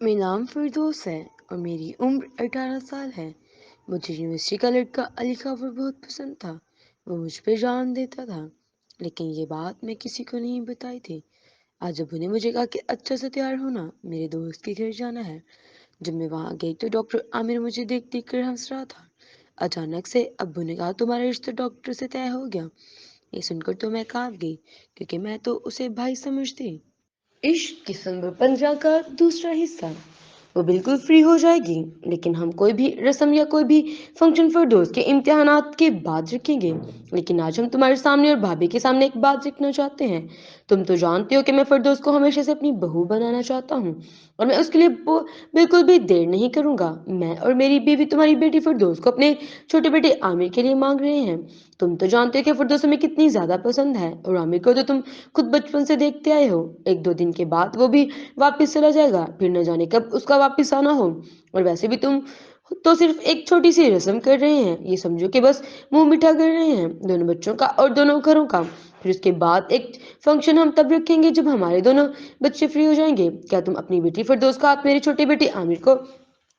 मेरा नाम फिरदौस है और मेरी उम्र 18 साल है। मुझे यूनिवर्सिटी का लड़का अली खबर बहुत पसंद था। वो मुझ पे जान देता था, लेकिन ये बात मैं किसी को नहीं बताई थी। आज अबू ने मुझे कहा कि अच्छा से तैयार होना, मेरे दोस्त के घर जाना है। जब मैं वहां गई तो डॉक्टर आमिर मुझे देख देख कर हंस रहा था। अचानक से अब्बू ने कहा, तुम्हारा रिश्ता डॉक्टर से तय हो गया। ये सुनकर तो मैं कांप गई, क्योंकि मैं तो उसे भाई समझती। इश्क की संग पंजा का दूसरा हिस्सा। वो बिल्कुल फ्री हो जाएगी, लेकिन हम कोई भी रस्म या कोई भी फंक्शन फिरदौस के इम्तिहानात के बाद रखेंगे। लेकिन आज हम तुम्हारे सामने और भाभी के सामने एक बात रखना चाहते हैं। तुम तो जानती हो कि मैं फिरदौस को हमेशा से अपनी बहू बनाना चाहता हूँ, और मैं उसके लिए बिल्कुल भी देर नहीं करूंगा। मैं और मेरी बीवी तुम्हारी बेटी फिरदौस को अपने छोटे बेटे आमिर के लिए मांग रहे हैं। तुम तो जानते हो कि फिरदौस हमें कितनी ज्यादा पसंद है, और आमिर को तो तुम खुद बचपन से देखते आए हो। एक दो दिन के बाद वो भी वापस चला जाएगा, फिर न जाने कब उसका वापस आना हो। और वैसे भी तुम तो सिर्फ एक छोटी सी रस्म कर रहे हैं, ये समझो कि बस मुंह मीठा कर रहे हैं दोनों बच्चों का और दोनों घरों का। फिर उसके बाद एक फंक्शन हम तब रखेंगे जब हमारे दोनों बच्चे फ्री हो जाएंगे। क्या तुम अपनी बेटी फिरदौस का हाथ मेरे छोटे बेटे आमिर को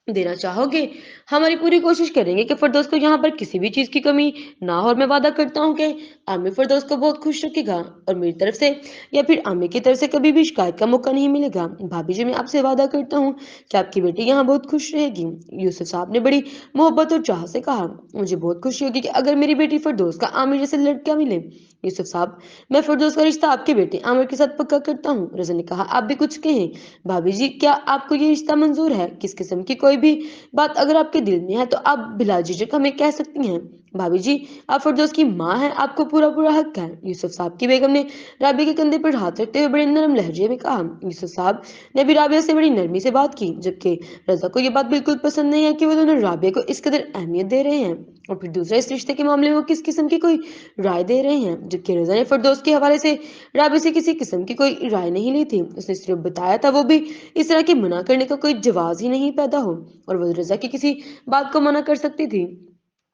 देना चाहोगे? हमारी पूरी कोशिश करेंगे कि फिरदौस को यहाँ पर किसी भी चीज की कमी ना हो, और मैं वादा करता हूँ कि आमिर फिरदौस को बहुत खुश रखेगा, और मेरी तरफ से या फिर आमिर की तरफ से कभी भी शिकायत का मौका नहीं मिलेगा। भाभी जी, मैं आपसे वादा करता हूँ कि आपकी बेटी यहाँ बहुत खुश रहेगी। यूसुफ साहब ने बड़ी मोहब्बत और चाह से कहा। मुझे बहुत खुशी होगी कि अगर मेरी बेटी फिरदौस का आमिर जैसे लड़का मिले। यूसुफ साहब, मैं फिरदौस का रिश्ता आपके बेटे आमिर के साथ पक्का करता हूँ। रज़ा ने कहा, आप भी कुछ कहें? भाभी जी, क्या आपको ये रिश्ता मंजूर है? किस किस्म की कोई भी बात अगर आपके दिल में है तो आप बिला झिझक हमें कह सकती हैं। भाभी जी, आप फिरदौस की माँ हैं, आपको पूरा पूरा हक है। यूसुफ साहब की बेगम ने राबिया के कंधे पर हाथ रखते हुए बड़े नरम लहजे में कहा। यूसुफ साहब ने भी राबिया से बड़ी नरमी से बात की, जबकि रजा को ये बात बिल्कुल पसंद नहीं है कि वो दोनों राबिया को इस कदर अहमियत दे रहे हैं, और फिर दूसरा इस रिश्ते के मामले में वो किस किस्म की कोई राय दे रहे हैं। जबकि रजा ने फिरदौस के हवाले से राबिया से किसी किस्म की कोई राय नहीं ली थी। उसने सिर्फ बताया था, वो भी इस तरह के मना करने का कोई जवाब ही नहीं पैदा हो, और वो रजा की किसी बात को मना कर सकती थी।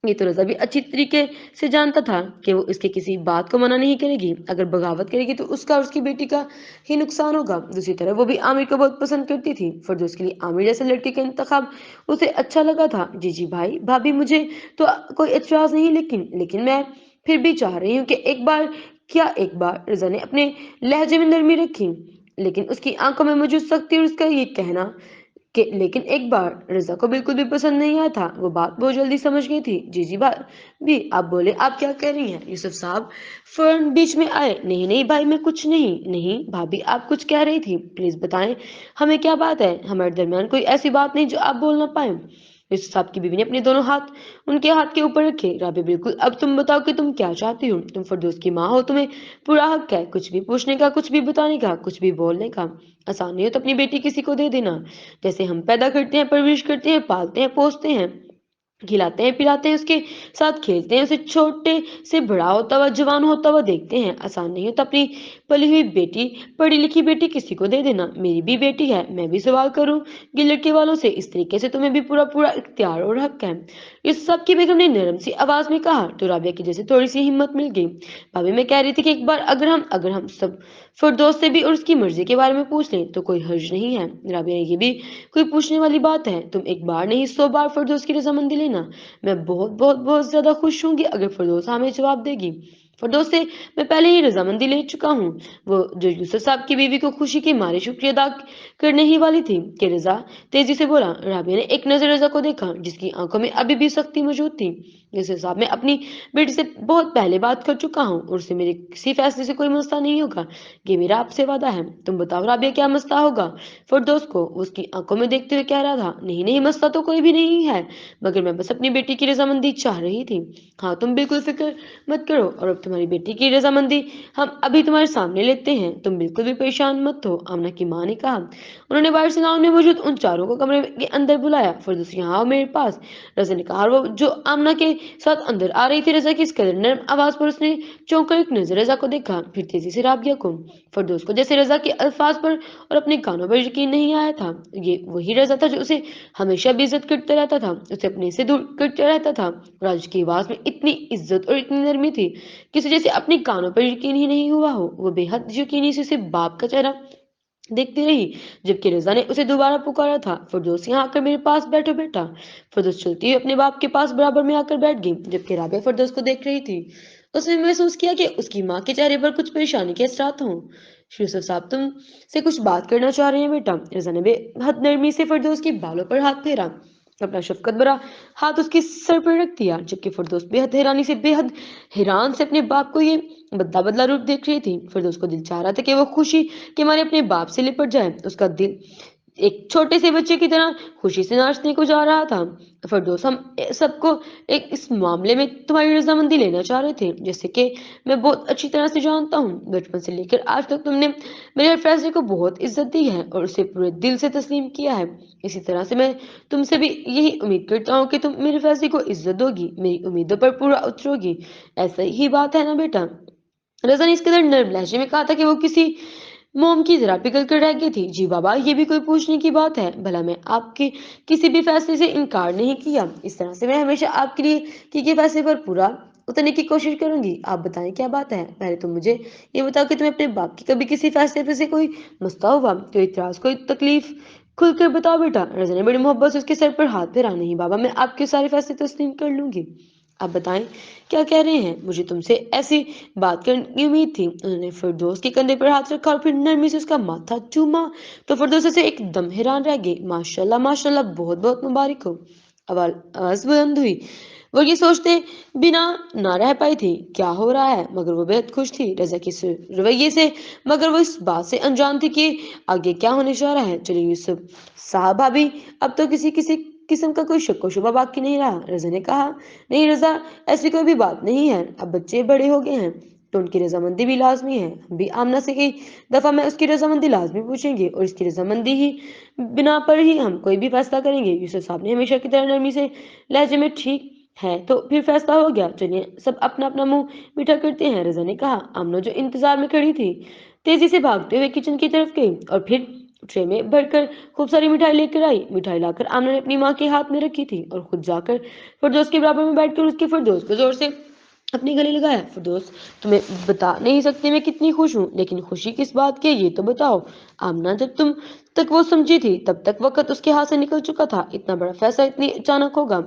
ये तो रजा भी अच्छी तरीके से जानता था कि वो इसके किसी बात को मना नहीं करेगी। अगर बगावत करेगी तो उसका और उसकी बेटी का ही नुकसान होगा। दूसरी तरफ वो भी आमिर को बहुत पसंद करती थी। फिरदौस के लिए आमिर जैसे लड़के का इंतखाब उसे अच्छा लगा था। जी जी भाई भाभी, मुझे तो कोई एतराज नहीं, लेकिन मैं फिर भी चाह रही हूँ कि एक बार, क्या एक बार, रजा ने अपने लहजे में नरमी रखी, लेकिन उसकी आंखों में मौजूद सख्ती, और उसका ये कहना कि लेकिन एक बार रजा को बिल्कुल भी पसंद नहीं आया था। वो बात बहुत जल्दी समझ गई थी। जी जी भी, आप बोले, आप क्या कह रही हैं? यूसुफ साहब फौरन बीच में आए। नहीं नहीं भाई, मैं कुछ नहीं। नहीं भाभी, आप कुछ कह रही थी, प्लीज बताएं, हमें क्या बात है? हमारे दरमियान कोई ऐसी बात नहीं जो आप बोल ना पाए। यूसुफ साहब की बीवी ने अपने दोनों हाथ उनके हाथ के ऊपर रखे। राबी, बिल्कुल, अब तुम बताओ कि तुम क्या चाहती हो। तुम फिरदौस की माँ हो, तुम्हें पूरा हक है कुछ भी पूछने का, कुछ भी बताने का, कुछ भी बोलने का। आसान नहीं हो तो अपनी बेटी किसी को दे देना, जैसे हम पैदा करते हैं, परवरिश करते हैं, पालते हैं, पोसते हैं, खिलाते हैं, पिलाते हैं, उसके साथ खेलते हैं, उसे छोटे से बड़ा होता हुआ, जवान होता हुआ देखते हैं। आसान नहीं होता अपनी पली हुई बेटी, पढ़ी लिखी बेटी किसी को दे देना। मेरी भी बेटी है, मैं भी सवाल करूंगी लड़के वालों से। इस तरीके से तुम्हें भी पूरा पूरा इख्तियार और हक है। इस सब की बेगम ने नरम सी आवाज में कहा, तो राबिया की जैसे थोड़ी सी हिम्मत मिल गई। भाभी, मैं कह रही थी कि एक बार अगर हम सब फिरदौस से भी और उसकी मर्जी के बारे में पूछ लें तो कोई हर्ज नहीं है। राबिया, ये भी कोई पूछने वाली बात है? तुम एक बार नहीं 100 बार फिरदौस की रजामंदी लेना। मैं बहुत बहुत बहुत ज्यादा खुश होंगी अगर फिरदौस हमें जवाब देगी। फिरदौस से मैं पहले ही रजामंदी ले चुका हूँ। वो जो यूसुफ साहब की बीवी को खुशी के मारे शुक्रिया अदा करने ही वाली थी कि रजा तेजी से बोला। राबिया ने एक नजर रजा को देखा, जिसकी आंखों में अभी भी सख्ती मौजूद थी। यूसुफ साहब, मैं अपनी बेटी से बहुत पहले बात कर चुका हूँ, और उससे मेरे किसी फैसले से कोई मसला नहीं होगा। ये मेरा आपसे वादा है। तुम बताओ राबिया, क्या मसला होगा? फिरदौस को उसकी आंखों में देखते हुए कह रहा था। नहीं नहीं, मसला तो कोई भी नहीं है, मगर मैं बस अपनी बेटी की रजामंदी चाह रही थी। हाँ, तुम बिल्कुल फिक्र मत करो, और अब तुम्हारी बेटी की रजामंदी हम अभी तुम्हारे सामने लेते हैं। तुम बिल्कुल भी परेशान मत हो, आमना की माँ ने कहा। उन्होंने बाहर से गाँव में मौजूद उन चारों को कमरे के अंदर बुलाया। फिरदौस, यहाँ आओ मेरे पास। रजा ने कहा, और वो जो आमना के साथ अंदर आ रही थी, रजा की इस कदर नर्म आवाज पर उसने चौंक कर एक नजर रजा को देखा, फिर तेजी से राबिया को। फिरदौस को जैसे रजा के अल्फाज पर और अपने कानों पर यकीन नहीं आया था। ये वही रजा था जो उसे हमेशा बेइज्जत करता रहता था, उसे अपने से दूर करता रहता था। और आज की आवाज में इतनी इज्जत और इतनी नरमी थी कि उसे जैसे अपने कानों पर यकीन ही नहीं हुआ हो। वो बेहद यकीनी से उसे बाप का चेहरा देखती रही, जबकि रज़ा ने उसे दोबारा पुकारा था, फिरदौस यहाँ आकर मेरे पास बैठो बेटा। फिरदौस चलती हुई अपने बाप के पास बराबर में आकर बैठ गई, जबकि राबिया फिरदौस को देख रही थी। उसने महसूस किया कि उसकी माँ के चेहरे पर कुछ परेशानी के असरात हों। यूसुफ साहब, तुम से कुछ बात करना चाह रहे हैं बेटा। रज़ा ने बेहद नरमी से फिरदौस के बालों पर हाथ फेरा, अपना शफकत भरा हाथ उसके सर पर रख दिया, जबकि फिरदौस बेहद हैरान से अपने बाप को ये बदला बदला रूप देख रही थी। फिरदौस को दिल चाह रहा था कि वो खुशी के मारे अपने बाप से लिपट जाए। उसका दिल एक छोटे से बच्चे की तरह खुशी से नाचने को जा रहा था। फिरदौस, हम सबको एक इस मामले में तुम्हारी रजामंदी लेना चाह रहे थे, जैसे कि मैं बहुत अच्छी तरह से जानता हूँ। बचपन से लेकर आज तक तुमने मेरे हर फैसले को बहुत इज्जत दी है और उसे पूरे दिल से तस्लीम किया है। इसी तरह से मैं तुमसे भी यही उम्मीद करता हूँ कि तुम मेरे फैसले को इज्जत दोगी, मेरी उम्मीदों पर पूरा उतरोगी। ऐसा ही बात है ना बेटा? रज़ा ने इस कदर नर्म लहजे में कहा था कि वो किसी मोम की तरह पिघल कर रह गई थी। जी बाबा, ये भी कोई पूछने की बात है? भला मैं आपके किसी भी फैसले से इनकार नहीं किया। इस तरह से मैं हमेशा आपके लिए किए गए फैसले पर पूरा उतरने की कोशिश करूंगी। आप बताएं क्या बात है? पहले तुम मुझे ये बताओ कि तुम्हें अपने बाप की कभी किसी फैसले पे से कोई मसला हुआ, कोई इतराज, कोई तकलीफ? खुलकर बताओ बेटा। रज़ा ने बड़ी मोहब्बत से उसके सर पर हाथ फेरा। नहीं बाबा, मैं आपके सारे फैसले तस्लीम कर लूंगी। आप बताएं क्या कह रहे हैं? मुझे तुमसे ऐसी बात करने की उम्मीद थी। उन्होंने फिरदौस के कंधे पर हाथ रखा और फिर नरमी से उसका माथा चूमा, तो फिरदौस से एकदम हैरान रह गई। माशाल्लाह माशाल्लाह, बहुत बहुत मुबारक हो। आवाज बुलंद हुई। वो ये सोचते बिना ना रह पाई थी क्या हो रहा है, मगर वो बेहद खुश थी रजा के इस रवैये से। मगर वो इस बात से अनजान थी कि आगे क्या होने जा रहा है। चलिए यूसुफ साहब, भाभी, अब तो किसी किसी किस्म का कोई शक व शुबा बाकी नहीं रहा। रजा ने कहा, नहीं रजा, ऐसी कोई भी बात नहीं है। अब बच्चे बड़े हो गए हैं तो उनकी रजामंदी भी लाजमी है। हम भी आमना से कई दफा मैं उसकी रजामंदी लाजमी पूछेंगे और इसकी रजामंदी ही बिना पर ही हम कोई भी फैसला करेंगे। यूसुफ साहब ने हमेशा की तरह नरमी से लहजे में, ठीक है तो फिर फैसला हो गया, चलिए सब अपना अपना मुंह मीठा करते हैं। रजा ने कहा। आमना जो इंतजार में खड़ी थी तेजी से भागते हुए किचन की तरफ गई और फिर ट्रे में भरकर खूब सारी मिठाई लेकर आई। मिठाई लाकर आमना ने अपनी माँ के हाथ में रखी थी और खुद जाकर फिरदौस के बराबर में बैठकर उसके फिरदौस को जोर से अपने गले लगाया। फिरदौस, तुम्हें बता नहीं सकती मैं कितनी खुश हूँ, लेकिन खुशी किस बात की है ये तो बताओ। आमना, जब तुम तक वो समझी थी तब तक वक्त उसके हाथ से निकल चुका था। इतना बड़ा फैसला इतनी अचानक होगा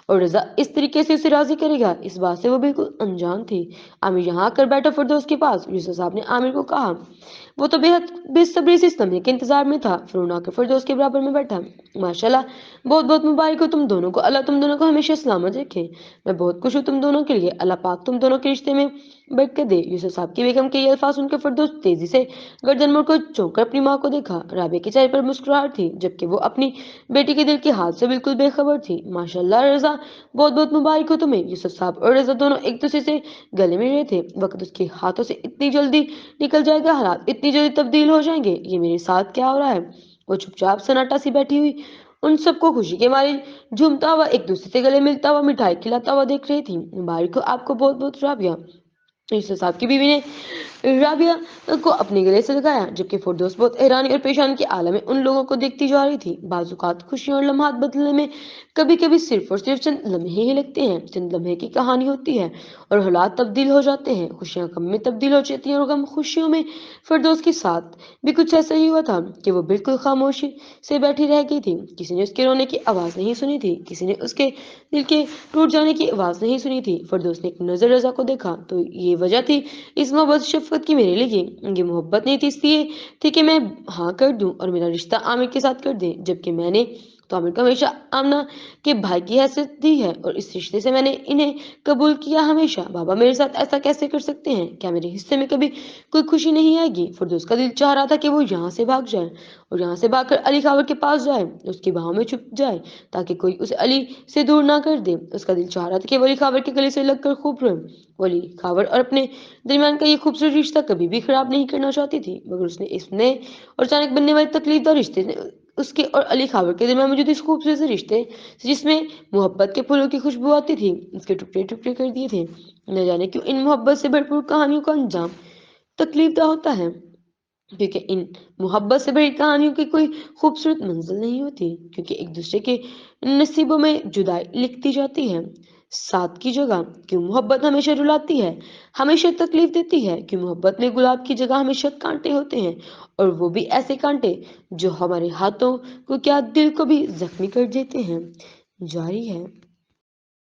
और रजा इस तरीके से उसे राजी करेगा, इस बात से वो बिल्कुल अनजान थी। आमिर यहाँ आकर बैठा फिरदौस के पास। यूसुफ साहब ने आमिर को कहा। वो तो बेहद बेसब्री से इस लम्हे के इंतजार में था। फिर आकर फिरदौस के बराबर में बैठा। माशाल्लाह, बहुत बहुत मुबारक हो तुम दोनों को, अल्लाह तुम दोनों को हमेशा सलामत रखे। मैं बहुत खुश हूँ तुम दोनों के लिए, अल्लाह पाक तुम दोनों के रिश्ते में बरकत दे। यूसुफ साहब की बेगम के ये अल्फाज सुनकर फिरदौस तेजी से गर्दन मुड़कर चौंक कर अपनी माँ को देखा। राबे के चेहरे पर मुस्कुराहट थी, जबकि वो अपनी बेटी के दिल के हाल से बिल्कुल बेखबर थी। माशाल्लाह रजा, बहुत बहुत मुबारक हो तुम्हें। यूसुफ साहब और रजा दोनों एक दूसरे से गले मिल रहे थे। वक्त उसके हाथों से इतनी जल्दी निकल जाएगा, हालात इतनी जल्दी तब्दील हो जाएंगे, ये मेरे साथ क्या हो रहा है? वो चुपचाप सन्नाटा सी बैठी हुई उन सबको खुशी के मारे झूमता हुआ, एक दूसरे से गले मिलता हुआ, मिठाई खिलाता हुआ देख रही थी। मुबारक हो आपको, बहुत बहुत राबिया। यूसुफ साहब की बीवी ने राबिया को अपने गले से लगाया, जबकि फिरदौस बहुत हैरानी और परेशानी के आलम में उन लोगों को देखती जा रही थी। बाजुकात खुशियों और लम्हात बदलने में कभी कभी सिर्फ और सिर्फ चंद लम्हे ही लगते हैं, चंद लम्हे की कहानी होती है और हालात तब्दील हो जाते हैं। खुशियां गम में तब्दील हो जाती हैं और गम खुशियों में। फिरदौस के साथ भी कुछ ऐसा ही हुआ था कि वो बिल्कुल खामोशी से बैठी रह गई थी। किसी ने उसके रोने की आवाज नहीं सुनी थी, किसी ने उसके दिल के टूट जाने की आवाज नहीं सुनी थी। फिरदौस ने एक नजर रजा को देखा तो ये वजह थी इस मोहब्बत शफकत की मेरे लिए। ये मोहब्बत नहीं थी, इसलिए थी कि मैं हाँ कर दूं और मेरा रिश्ता आमिर के साथ कर दे, जबकि मैंने तो आमिर को हमेशा आमना के भाई की हैसियत दी है और इस रिश्ते से मैंने इन्हें कबूल किया हमेशा। बाबा मेरे साथ ऐसा कैसे कर सकते हैं? क्या मेरे हिस्से में कभी कोई खुशी नहीं आएगी? फिरदौस का दिल चाह रहा था कि वो यहाँ से भाग जाए और यहाँ से भागकर अली खावर के पास जाए, उसकी बाहों में छुप जाए ताकि कोई उसे अली से दूर ना कर दे। उसका दिल चाह रहा था कि वो अली खावर के गले से लगकर खूब रोए। वो अली खावर और अपने दरमियान का ये खूबसूरत रिश्ता कभी भी खराब नहीं करना चाहती थी, मगर उसने इस नए और अचानक बनने वाले तकलीफदार रिश्ते ने उसके और अली खावर के दरमियान मौजूद इस खूबसूरत से रिश्ते जिसमें मोहब्बत के फूलों की खुशबू आती थी, उसके टुकड़े टुकड़े कर दिए थे। न जाने क्यों इन मोहब्बत से भरपूर कहानियों का अंजाम तकलीफदा होता है, क्योंकि इन मोहब्बत से भरी कहानियों की कोई खूबसूरत मंजिल नहीं होती, क्योंकि एक दूसरे के नसीबों में जुदाई लिखती जाती है। साथ की जगह क्यों मोहब्बत हमेशा रुलाती है, हमेशा तकलीफ देती है? क्यों मोहब्बत में गुलाब की जगह हमेशा कांटे होते हैं, और वो भी ऐसे कांटे जो हमारे हाथों को क्या दिल को भी जख्मी कर देते हैं। जारी है।